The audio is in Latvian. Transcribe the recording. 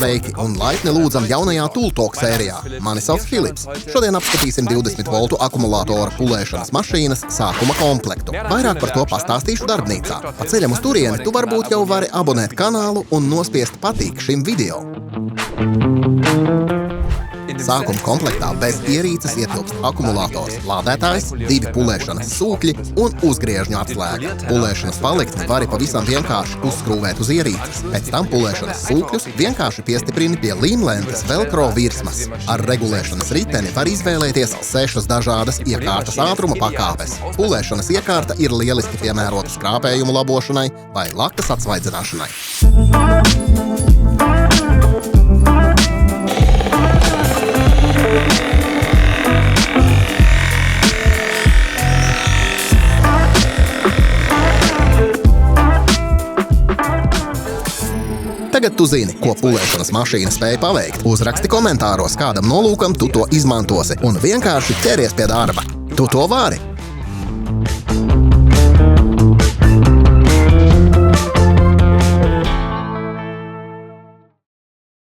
Sveiki un laipni lūdzam jaunajā Tooltalk sērijā. Mani sauc Filips. Šodien apskatīsim 20 voltu akumulātora pulēšanas mašīnas sākuma komplektu. Vairāk par to pastāstīšu darbnīcā. Pa ceļam uz turieni tu varbūt jau vari abonēt kanālu un nospiest patīk šim video. Sākuma komplektā bez ierīces ietilpst akumulātors, lādētājs, 2 pulēšanas sūkļi un uzgriežņu atslēga. Pulēšanas paliktni vari pavisam vienkārši uzskrūvēt uz ierīces. Pēc tam pulēšanas sūkļus vienkārši piestiprini pie līmlentes velcro virsmas. Ar regulēšanas riteni var izvēlēties 6 dažādas iekārtas ātruma pakāpes. Pulēšanas iekārta ir lieliski piemērota skrāpējumu labošanai vai lakas atsvaidzināšanai. Tagad tu zini, ko pulēšanas mašīna spēja paveikt. Uzraksti komentāros, kādam nolūkam tu to izmantosi un vienkārši ķeries pie darba. Tu to vari!